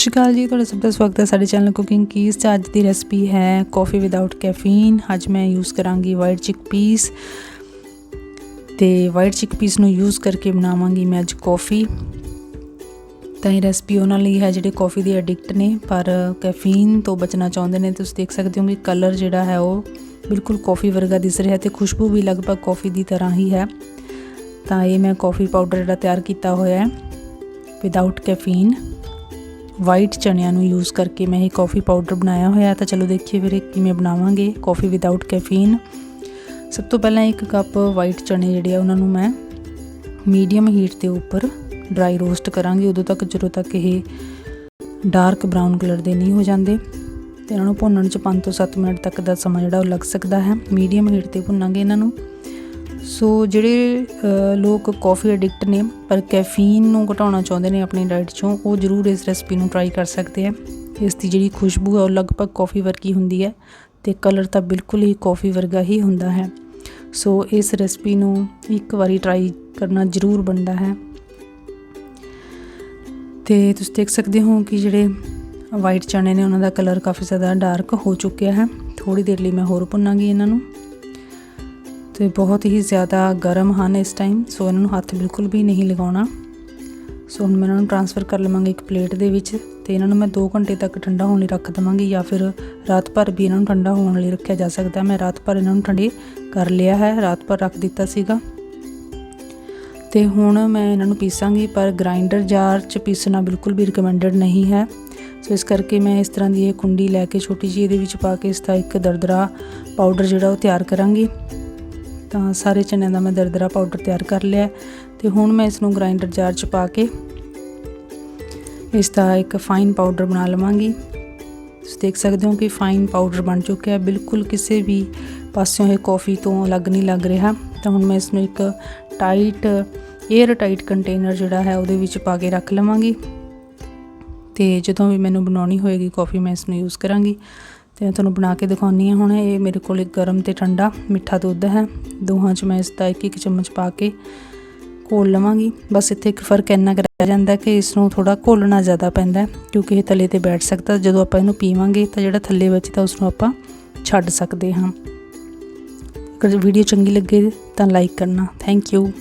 ਸ਼੍ਰੀ ਅਕਾਲ ਜੀ, ਤੁਹਾਡਾ ਸਭ ਦਾ ਸਵਾਗਤ ਹੈ ਸਾਡੇ ਚੈਨਲ ਕੁਕਿੰਗ ਕੀਜ਼। ਤੇ ਅੱਜ ਦੀ ਰੈਸਪੀ ਹੈ ਕੌਫੀ ਵਿਦਆਊਟ ਕੈਫੀਨ। ਅੱਜ ਮੈਂ ਯੂਜ਼ ਕਰਾਂਗੀ ਵਾਈਟ ਚਿਕਪੀਸ ਤੇ ਵਾਈਟ ਚਿਕਪੀਸ ਨੂੰ ਯੂਜ਼ ਕਰਕੇ ਬਣਾਵਾਂਗੀ ਮੈਂ ਅੱਜ ਕੌਫੀ। ਤਾਂ ਇਹ ਰੈਸਪੀ ਉਹਨਾਂ ਲਈ ਹੈ ਜਿਹੜੇ ਕੌਫੀ ਦੇ ਐਡਿਕਟ ਨੇ ਪਰ ਕੈਫੀਨ ਤੋਂ ਬਚਣਾ ਚਾਹੁੰਦੇ ਨੇ। ਤੁਸੀਂ ਦੇਖ ਸਕਦੇ ਹੋ ਕਿ ਕਲਰ ਜਿਹੜਾ ਹੈ ਉਹ ਬਿਲਕੁਲ ਕੌਫੀ ਵਰਗਾ ਦਿਸ ਰਿਹਾ ਤੇ ਖੁਸ਼ਬੂ ਵੀ ਲਗਭਗ ਕੌਫੀ ਦੀ ਤਰ੍ਹਾਂ ਹੀ ਹੈ। ਤਾਂ ਇਹ ਮੈਂ ਕੌਫੀ ਪਾਊਡਰ ਜਿਹੜਾ ਤਿਆਰ ਕੀਤਾ ਹੋਇਆ ਹੈ ਵਿਦਆਊਟ ਕੈਫੀਨ ਵਾਈਟ ਚਨਿਆਂ ਨੂੰ ਯੂਜ਼ ਕਰਕੇ ਮੈਂ ਇਹ ਕੌਫੀ ਪਾਊਡਰ ਬਣਾਇਆ ਹੋਇਆ। ਤਾਂ ਚਲੋ ਦੇਖੀਏ ਫਿਰ ਕਿਵੇਂ ਬਣਾਵਾਂਗੇ ਕੌਫੀ ਵਿਦਆਊਟ ਕੈਫੀਨ। ਸਭ ਤੋਂ ਪਹਿਲਾਂ 1 ਕੱਪ ਵਾਈਟ ਚਨੇ ਜਿਹੜੇ ਆ ਉਹਨਾਂ ਨੂੰ ਮੈਂ ਮੀਡੀਅਮ ਹੀਟ ਦੇ ਉੱਪਰ ਡਰਾਈ ਰੋਸਟ ਕਰਾਂਗੀ ਉਦੋਂ ਤੱਕ ਜਦੋਂ ਤੱਕ ਇਹ ਡਾਰਕ ਬਰਾਊਨ ਕਲਰ ਦੇ ਨਹੀਂ ਹੋ ਜਾਂਦੇ। ਤੇ ਇਹਨਾਂ ਨੂੰ ਭੁੰਨਣ 'ਚ 5 ਤੋਂ 7 ਮਿੰਟ ਤੱਕ ਦਾ ਸਮਾਂ ਜਿਹੜਾ ਉਹ ਲੱਗ ਸਕਦਾ ਹੈ। ਮੀਡੀਅਮ ਹੀਟ 'ਤੇ ਭੁੰਨਾਂਗੇ ਇਹਨਾਂ ਨੂੰ। ਸੋ ਜਿਹੜੇ ਲੋਕ ਕੌਫੀ ਐਡਿਕਟ ਨੇ ਪਰ ਕੈਫੀਨ ਨੂੰ ਘਟਾਉਣਾ ਚਾਹੁੰਦੇ ਨੇ ਆਪਣੀ ਡਾਈਟ 'ਚੋਂ, ਉਹ ਜ਼ਰੂਰ ਇਸ ਰੈਸਪੀ ਨੂੰ ਟਰਾਈ ਕਰ ਸਕਦੇ ਆ। ਇਸ ਦੀ ਜਿਹੜੀ ਖੁਸ਼ਬੂ ਹੈ ਉਹ ਲਗਭਗ ਕੌਫੀ ਵਰਗੀ ਹੁੰਦੀ ਹੈ ਅਤੇ ਕਲਰ ਤਾਂ ਬਿਲਕੁਲ ਹੀ ਕੌਫੀ ਵਰਗਾ ਹੀ ਹੁੰਦਾ ਹੈ। ਸੋ ਇਸ ਰੈਸਪੀ ਨੂੰ ਇੱਕ ਵਾਰੀ ਟਰਾਈ ਕਰਨਾ ਜ਼ਰੂਰ ਬਣਦਾ ਹੈ। ਅਤੇ ਤੁਸੀਂ ਦੇਖ ਸਕਦੇ ਹੋ ਕਿ ਜਿਹੜੇ ਵਾਈਟ ਚਨੇ ਨੇ ਉਹਨਾਂ ਦਾ ਕਲਰ ਕਾਫੀ ਜ਼ਿਆਦਾ ਡਾਰਕ ਹੋ ਚੁੱਕਿਆ ਹੈ। ਥੋੜ੍ਹੀ ਦੇਰ ਲਈ ਮੈਂ ਹੋਰ ਭੁੰਨਾਂਗੀ ਇਹਨਾਂ ਨੂੰ। ਅਤੇ ਬਹੁਤ ਹੀ ਜ਼ਿਆਦਾ ਗਰਮ ਹਨ ਇਸ ਟਾਈਮ, ਸੋ ਇਹਨਾਂ ਨੂੰ ਹੱਥ ਬਿਲਕੁਲ ਵੀ ਨਹੀਂ ਲਗਾਉਣਾ। ਸੋ ਹੁਣ ਮੈਂ ਇਹਨਾਂ ਨੂੰ ਟਰਾਂਸਫਰ ਕਰ ਲਵਾਂਗੀ ਇੱਕ ਪਲੇਟ ਦੇ ਵਿੱਚ ਅਤੇ ਇਹਨਾਂ ਨੂੰ ਮੈਂ 2 ਘੰਟੇ ਤੱਕ ਠੰਡਾ ਹੋਣ ਲਈ ਰੱਖ ਦੇਵਾਂਗੀ ਜਾਂ ਫਿਰ ਰਾਤ ਭਰ ਵੀ ਇਹਨਾਂ ਨੂੰ ਠੰਡਾ ਹੋਣ ਲਈ ਰੱਖਿਆ ਜਾ ਸਕਦਾ। ਮੈਂ ਰਾਤ ਭਰ ਇਹਨਾਂ ਨੂੰ ਠੰਡੇ ਕਰ ਲਿਆ ਹੈ, ਰਾਤ ਭਰ ਰੱਖ ਦਿੱਤਾ ਸੀਗਾ। ਅਤੇ ਹੁਣ ਮੈਂ ਇਹਨਾਂ ਨੂੰ ਪੀਸਾਂਗੀ ਪਰ ਗ੍ਰਾਈਂਡਰ ਜਾਰ 'ਚ ਪੀਸਣਾ ਬਿਲਕੁਲ ਵੀ ਰਿਕਮੈਂਡਡ ਨਹੀਂ ਹੈ। ਸੋ ਇਸ ਕਰਕੇ ਮੈਂ ਇਸ ਤਰ੍ਹਾਂ ਦੀ ਇਹ ਕੁੰਡੀ ਲੈ ਕੇ ਛੋਟੀ ਜਿਹੀ ਇਹਦੇ ਵਿੱਚ ਪਾ ਕੇ ਇਸ ਦਾ ਇੱਕ ਦਰਦਰਾ ਪਾਊਡਰ ਜਿਹੜਾ ਉਹ ਤਿਆਰ ਕਰਾਂਗੀ। ਤਾਂ ਸਾਰੇ ਚਨਿਆਂ ਦਾ ਮੈਂ ਦਰਦਰਾ ਪਾਊਡਰ ਤਿਆਰ ਕਰ ਲਿਆ ਅਤੇ ਹੁਣ ਮੈਂ ਇਸ ਨੂੰ ਗ੍ਰਾਈਂਡਰ ਜਾਰ 'ਚ ਪਾ ਕੇ ਇਸ ਦਾ ਇੱਕ ਫਾਈਨ ਪਾਊਡਰ ਬਣਾ ਲਵਾਂਗੀ। ਤੁਸੀਂ ਦੇਖ ਸਕਦੇ ਹੋ ਕਿ ਫਾਈਨ ਪਾਊਡਰ ਬਣ ਚੁੱਕਿਆ, ਬਿਲਕੁਲ ਕਿਸੇ ਵੀ ਪਾਸਿਓਂ ਇਹ ਕੌਫੀ ਤੋਂ ਅਲੱਗ ਨਹੀਂ ਲੱਗ ਰਿਹਾ। ਤਾਂ ਹੁਣ ਮੈਂ ਇਸ ਨੂੰ ਇੱਕ ਏਅਰ ਟਾਈਟ ਕੰਟੇਨਰ ਜਿਹੜਾ ਹੈ ਉਹਦੇ ਵਿੱਚ ਪਾ ਕੇ ਰੱਖ ਲਵਾਂਗੀ ਅਤੇ ਜਦੋਂ ਵੀ ਮੈਨੂੰ ਬਣਾਉਣੀ ਹੋਏਗੀ ਕੌਫੀ ਮੈਂ ਇਸ ਨੂੰ ਯੂਜ਼ ਕਰਾਂਗੀ। ਅਤੇ ਮੈਂ ਤੁਹਾਨੂੰ ਬਣਾ ਕੇ ਦਿਖਾਉਂਦੀ ਹਾਂ। ਹੁਣ ਇਹ ਮੇਰੇ ਕੋਲ ਇੱਕ ਗਰਮ ਅਤੇ ਠੰਡਾ ਮਿੱਠਾ ਦੁੱਧ ਹੈ, ਦੋਹਾਂ 'ਚ ਮੈਂ ਇਸ ਦਾ 1-1 ਚਮਚ ਪਾ ਕੇ ਘੋਲ ਲਵਾਂਗੀ। ਬਸ ਇੱਥੇ ਇੱਕ ਫ਼ਰਕ ਇੰਨਾ ਕੁ ਰਹਿ ਜਾਂਦਾ ਕਿ ਇਸ ਨੂੰ ਥੋੜ੍ਹਾ ਘੋਲਣਾ ਜ਼ਿਆਦਾ ਪੈਂਦਾ ਕਿਉਂਕਿ ਇਹ ਤਲੇ 'ਤੇ ਬੈਠ ਸਕਦਾ। ਜਦੋਂ ਆਪਾਂ ਇਹਨੂੰ ਪੀਵਾਂਗੇ ਤਾਂ ਜਿਹੜਾ ਥੱਲੇ ਬਚਦਾ ਉਸ ਨੂੰ ਆਪਾਂ ਛੱਡ ਸਕਦੇ ਹਾਂ। ਅਗਰ ਵੀਡੀਓ ਚੰਗੀ ਲੱਗੇ ਤਾਂ ਲਾਈਕ ਕਰਨਾ। Thank you.